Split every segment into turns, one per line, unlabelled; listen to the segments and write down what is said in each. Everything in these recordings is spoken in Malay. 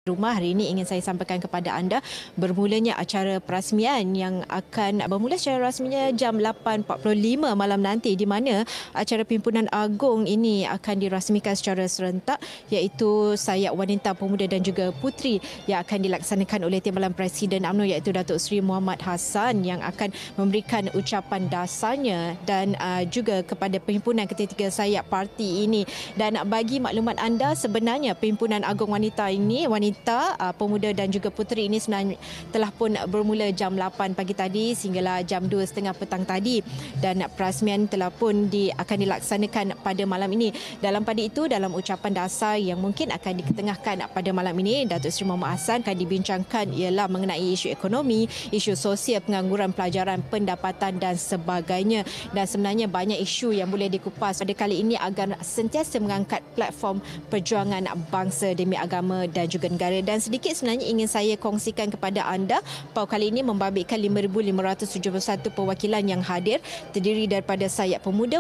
Rumah hari ini ingin saya sampaikan kepada anda bermulanya acara perasmian yang akan bermula secara rasminya jam 8.45 malam nanti, di mana acara Pimpinan Agung ini akan dirasmikan secara serentak, iaitu sayap wanita, pemuda dan juga puteri yang akan dilaksanakan oleh Timbalan Presiden UMNO iaitu Datuk Seri Muhammad Hassan yang akan memberikan ucapan dasarnya dan juga kepada Perhimpunan ketiga sayap parti ini. Dan bagi maklumat anda, sebenarnya Perhimpunan Agung Wanita ini, pemuda dan juga puteri ini sebenarnya telah pun bermula jam 8 pagi tadi sehinggalah jam 2.30 petang tadi, dan perasmian telah pun akan dilaksanakan pada malam ini. Dalam pada itu, dalam ucapan dasar yang mungkin akan diketengahkan pada malam ini, Datuk Seri Muhammad Hassan akan dibincangkan ialah mengenai isu ekonomi, isu sosial, pengangguran, pelajaran, pendapatan dan sebagainya. Dan sebenarnya banyak isu yang boleh dikupas pada kali ini agar sentiasa mengangkat platform perjuangan bangsa demi agama dan juga negara. Dan sedikit sebenarnya ingin saya kongsikan kepada anda, PAU kali ini membabitkan 5,571 perwakilan yang hadir, terdiri daripada sayap pemuda.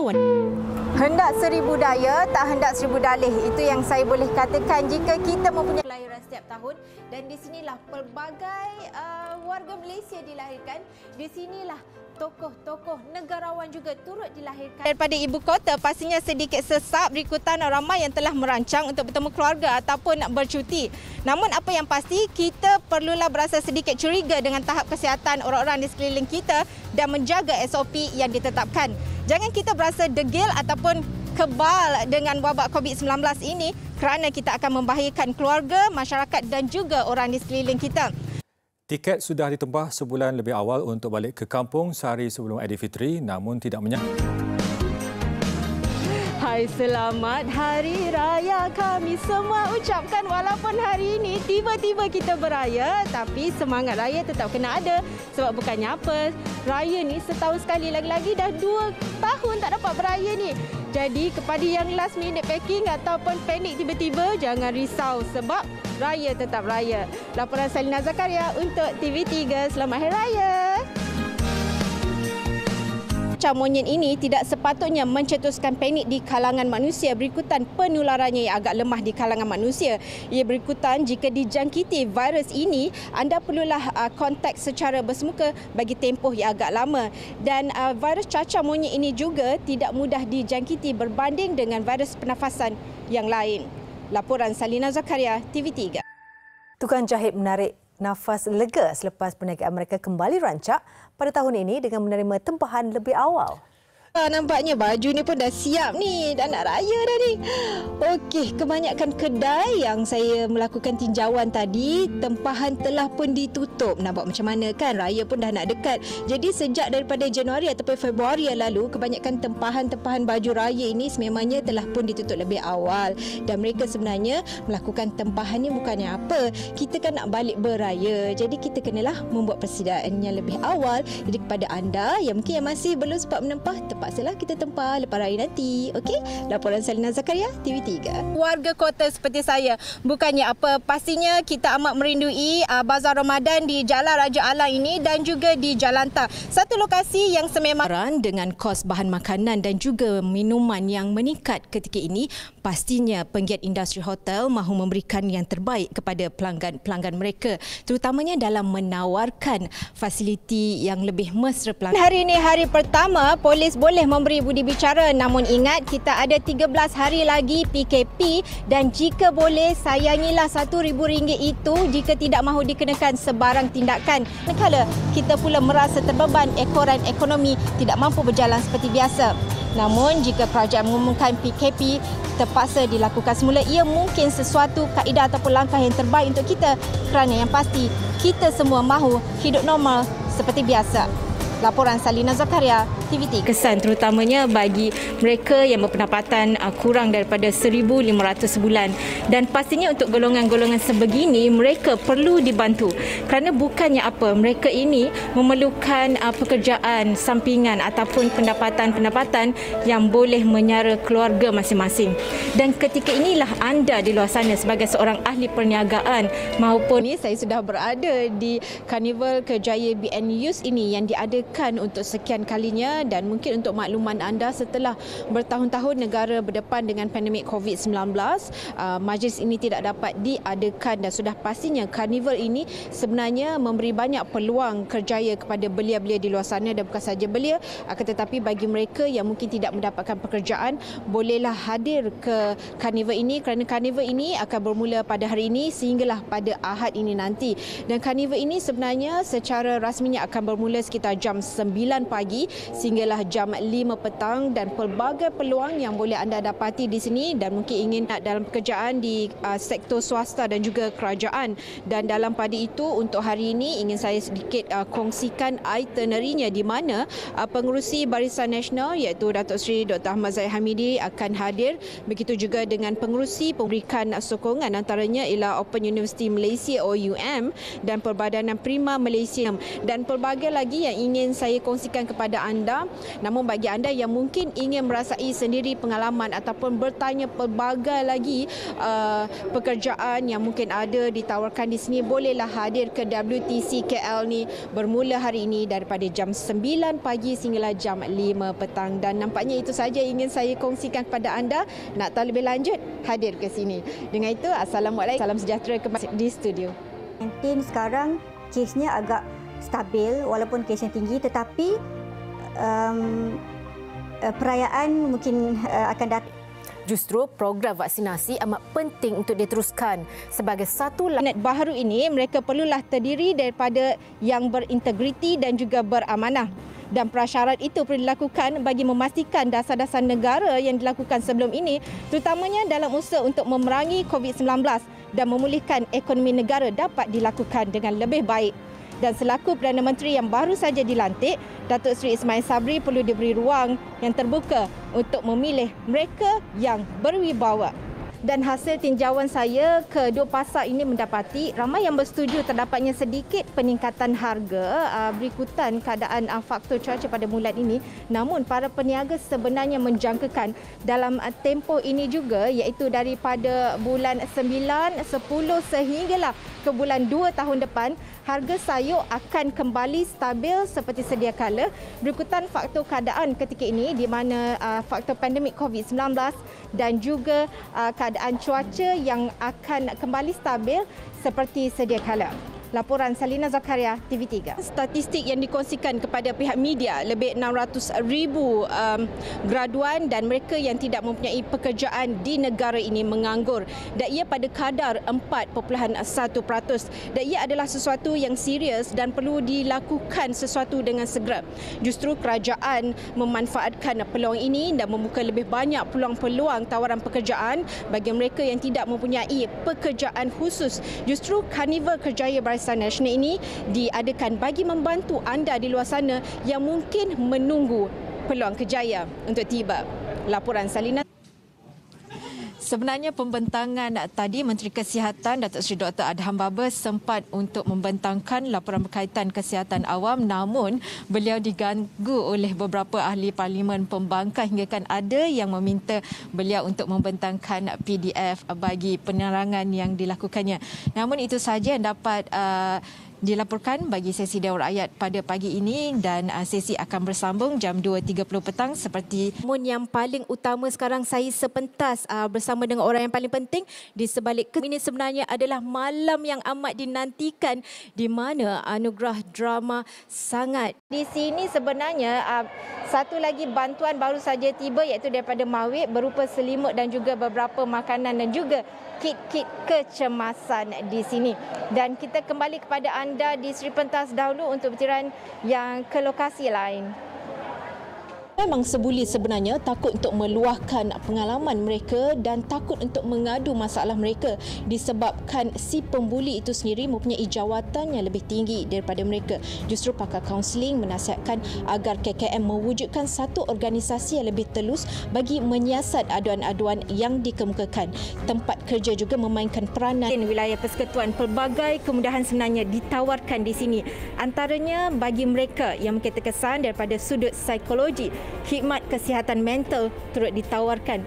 Hendak seribu daya, tak hendak seribu dalih. Itu yang saya boleh katakan jika kita mempunyai kelahiran setiap tahun. Dan di sinilah pelbagai warga Malaysia dilahirkan. Di sinilah tokoh-tokoh negarawan juga turut dilahirkan. Daripada ibu kota, pastinya sedikit sesak berikutan ramai yang telah merancang untuk bertemu keluarga ataupun bercuti. Namun apa yang pasti, kita perlulah berasa sedikit curiga dengan tahap kesihatan orang-orang di sekeliling kita dan menjaga SOP yang ditetapkan. Jangan kita berasa degil ataupun kebal dengan wabak COVID-19 ini kerana kita akan membahayakan keluarga, masyarakat dan juga orang di sekeliling kita.
Tiket sudah ditempah sebulan lebih awal untuk balik ke kampung sehari sebelum Aidilfitri, namun tidak menyangka.
Hai, selamat Hari Raya kami semua ucapkan, walaupun hari ini tiba-tiba kita beraya, tapi semangat raya tetap kena ada. Sebab bukannya apa, raya ni setahun sekali, lagi-lagi dah 2 tahun tak dapat beraya ni. Jadi kepada yang last minute packing ataupun panik tiba-tiba, jangan risau sebab raya tetap raya. Laporan Salina Zakaria untuk TV3. Selamat Hari Raya. Campak monyet ini tidak sepatutnya mencetuskan panik di kalangan manusia berikutan penularannya yang agak lemah di kalangan manusia. Ia berikutan jika dijangkiti virus ini, anda perlulah kontak secara bersemuka bagi tempoh yang agak lama. Dan virus cacar monyet ini juga tidak mudah dijangkiti berbanding dengan virus pernafasan yang lain. Laporan Salina Zakaria, TV3.
Tukang jahit menarik nafas lega selepas perniagaan mereka kembali rancak pada tahun ini dengan menerima tempahan lebih awal.
Nampaknya baju ni pun dah siap ni, dah nak raya dah ni. Okey, kebanyakan kedai yang saya melakukan tinjauan tadi, tempahan telah pun ditutup. Nampak macam mana kan, raya pun dah nak dekat. Jadi sejak daripada Januari ataupun Februari yang lalu, kebanyakan tempahan baju raya ini sememangnya telah pun ditutup lebih awal. Dan mereka sebenarnya melakukan tempahan ni bukannya apa, kita kan nak balik beraya. Jadi kita kenalah membuat persediaan yang lebih awal. Jadi kepada anda yang mungkin yang masih belum sempat menempah, terpaksalah kita tempah lepas raya nanti. Okey, laporan Salina Zakaria, TV3. Warga kota seperti saya, bukannya apa, pastinya kita amat merindui Bazar Ramadan di Jalan Raja Alang ini dan juga di Jalan Tang. Satu lokasi yang sememang dengan kos bahan makanan dan juga minuman yang meningkat ketika ini, pastinya penggiat industri hotel mahu memberikan yang terbaik kepada pelanggan mereka, terutamanya dalam menawarkan fasiliti yang lebih mesra pelanggan. Hari ini hari pertama, polis boleh memberi budi bicara, namun ingat kita ada 13 hari lagi PKP dan jika boleh sayangilah RM1,000 itu jika tidak mahu dikenakan sebarang tindakan. Manakala kita pula merasa terbeban ekoran ekonomi tidak mampu berjalan seperti biasa. Namun jika kerajaan mengumumkan PKP terpaksa dilakukan semula, ia mungkin sesuatu kaedah ataupun langkah yang terbaik untuk kita kerana yang pasti kita semua mahu hidup normal seperti biasa. Laporan Salina Zakaria, TV3. Kesan terutamanya bagi mereka yang berpendapatan kurang daripada 1,500 sebulan. Dan pastinya untuk golongan-golongan sebegini, mereka perlu dibantu. Kerana bukannya apa, mereka ini memerlukan pekerjaan sampingan ataupun pendapatan-pendapatan yang boleh menyara keluarga masing-masing. Dan ketika inilah anda di luar sana sebagai seorang ahli perniagaan maupun ini, saya sudah berada di Karnival Kerjaya BN Youth ini yang diadakan untuk sekian kalinya sebenarnya, dan mungkin untuk makluman anda, setelah bertahun-tahun negara berdepan dengan pandemik COVID-19, majlis ini tidak dapat diadakan dan sudah pastinya karnival ini sebenarnya memberi banyak peluang kerjaya kepada belia-belia di luar sana, dan bukan sahaja belia, akan tetapi bagi mereka yang mungkin tidak mendapatkan pekerjaan bolehlah hadir ke karnival ini, kerana karnival ini akan bermula pada hari ini sehinggalah pada Ahad ini nanti. Dan karnival ini sebenarnya secara rasminya akan bermula sekitar jam 9 pagi sehinggalah jam 5 petang, dan pelbagai peluang yang boleh anda dapati di sini, dan mungkin ingin dalam pekerjaan di sektor swasta dan juga kerajaan. Dan dalam pada itu untuk hari ini ingin saya sedikit kongsikan itinerary-nya, di mana pengerusi Barisan Nasional iaitu Datuk Seri Dr. Ahmad Zahid Hamidi akan hadir, begitu juga dengan pengerusi pemberikan sokongan, antaranya ialah Open University Malaysia OUM dan Perbadanan Prima Malaysia, dan pelbagai lagi yang ingin saya kongsikan kepada anda. Namun bagi anda yang mungkin ingin merasai sendiri pengalaman ataupun bertanya pelbagai lagi pekerjaan yang mungkin ada ditawarkan di sini, bolehlah hadir ke WTC KL ni bermula hari ini daripada jam 9 pagi sehinggalah jam 5 petang. Dan nampaknya itu saja ingin saya kongsikan kepada anda. Nak tahu lebih lanjut, hadir ke sini. Dengan itu, Assalamualaikum, salam sejahtera kembali di studio.
Sekarang kesnya agak stabil walaupun kesnya tinggi, tetapi perayaan mungkin akan datang.
Justru program vaksinasi amat penting untuk diteruskan. Sebagai satu
Planet baharu ini, mereka perlulah terdiri daripada yang berintegriti dan juga beramanah. Dan prasyarat itu perlu dilakukan bagi memastikan dasar-dasar negara yang dilakukan sebelum ini, terutamanya dalam usaha untuk memerangi COVID-19 dan memulihkan ekonomi negara dapat dilakukan dengan lebih baik. Dan selaku Perdana Menteri yang baru saja dilantik, Datuk Seri Ismail Sabri perlu diberi ruang yang terbuka untuk memilih mereka yang berwibawa. Dan hasil tinjauan saya ke dua pasar ini mendapati ramai yang bersetuju terdapatnya sedikit peningkatan harga berikutan keadaan faktor cuaca pada bulan ini. Namun para peniaga sebenarnya menjangkakan dalam tempoh ini juga, iaitu daripada bulan 9, 10 sehinggalah ke bulan 2 tahun depan, harga sayur akan kembali stabil seperti sedia kala berikutan faktor keadaan ketika ini, di mana faktor pandemik COVID-19 dan juga keadaan cuaca yang akan kembali stabil seperti sedia kala. Laporan Salina Zakaria, TV3. Statistik yang dikongsikan kepada pihak media, lebih 600,000 graduan dan mereka yang tidak mempunyai pekerjaan di negara ini menganggur, dan ia pada kadar 4.1%. Dan ia adalah sesuatu yang serius dan perlu dilakukan sesuatu dengan segera. Justru kerajaan memanfaatkan peluang ini dan membuka lebih banyak peluang-peluang tawaran pekerjaan bagi mereka yang tidak mempunyai pekerjaan khusus. Justru Karnival Kerjaya Barisan Nasional ini diadakan bagi membantu anda di luar sana yang mungkin menunggu peluang kerjaya untuk tiba. Laporan Salina. Sebenarnya pembentangan tadi Menteri Kesihatan Datuk Seri Dr. Adham Baba sempat untuk membentangkan laporan berkaitan kesihatan awam, namun beliau diganggu oleh beberapa ahli parlimen pembangkang hingga kan ada yang meminta beliau untuk membentangkan PDF bagi penerangan yang dilakukannya. Namun itu sahaja yang dapat dilaporkan bagi sesi Dewan Rakyat pada pagi ini, dan sesi akan bersambung jam 2.30 petang seperti. Namun yang paling utama sekarang, saya sepentas bersama dengan orang yang paling penting di sebalik ini sebenarnya adalah malam yang amat dinantikan, di mana anugerah drama sangat. Di sini sebenarnya satu lagi bantuan baru saja tiba, iaitu daripada Mawib, berupa selimut dan juga beberapa makanan dan juga kit-kit kecemasan di sini. Dan kita kembali kepada anda di Sri Pentas dahulu untuk bertiran yang ke lokasi lain. Memang sebuli sebenarnya takut untuk meluahkan pengalaman mereka dan takut untuk mengadu masalah mereka disebabkan si pembuli itu sendiri mempunyai jawatan yang lebih tinggi daripada mereka. Justru pakar kaunseling menasihatkan agar KKM mewujudkan satu organisasi yang lebih telus bagi menyiasat aduan-aduan yang dikemukakan. Tempat kerja juga memainkan peranan. Wilayah persekutuan, pelbagai kemudahan sebenarnya ditawarkan di sini. Antaranya bagi mereka yang mungkin terkesan daripada sudut psikologi, khidmat kesihatan mental turut ditawarkan.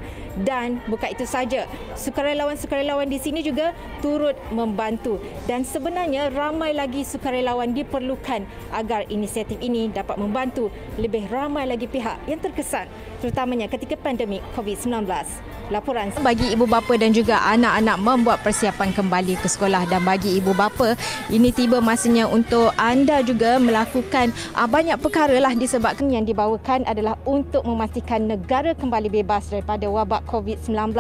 Dan bukan itu saja, sukarelawan-sukarelawan di sini juga turut membantu. Dan sebenarnya ramai lagi sukarelawan diperlukan agar inisiatif ini dapat membantu lebih ramai lagi pihak yang terkesan, terutamanya ketika pandemik COVID-19. Laporan bagi ibu bapa dan juga anak-anak membuat persiapan kembali ke sekolah, dan bagi ibu bapa ini tiba masanya untuk anda juga melakukan banyak perkara lah, disebabkan yang dibawakan adalah untuk memastikan negara kembali bebas daripada wabak COVID-19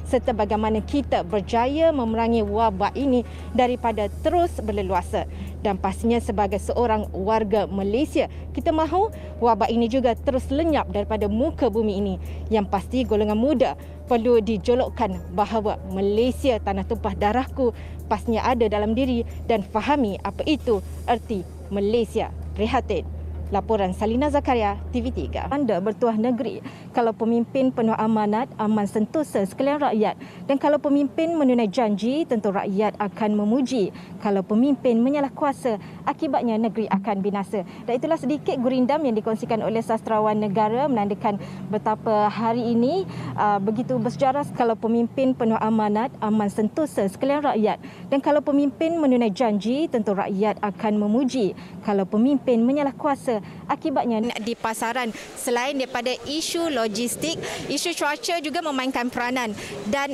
serta bagaimana kita berjaya memerangi wabak ini daripada terus berleluasa. Dan pastinya sebagai seorang warga Malaysia, kita mahu wabak ini juga terus lenyap daripada muka bumi ini. Yang pasti golongan muda perlu dijolokkan bahawa Malaysia tanah tumpah darahku pastinya ada dalam diri dan fahami apa itu erti Malaysia prihatin. Laporan Salina Zakaria, TV3. Anda bertuah negeri kalau pemimpin penuh amanat, aman sentosa sekalian rakyat. Dan kalau pemimpin menunai janji, tentu rakyat akan memuji. Kalau pemimpin menyalah kuasa, akibatnya negeri akan binasa. Dan itulah sedikit gurindam yang dikongsikan oleh sastrawan negara menandakan betapa hari ini begitu bersejarah. Kalau pemimpin penuh amanat, aman sentosa sekalian rakyat. Dan kalau pemimpin menunai janji, tentu rakyat akan memuji. Kalau pemimpin menyalah kuasa, akibatnya di pasaran. Selain daripada isu logistik, isu cuaca juga memainkan peranan. Dan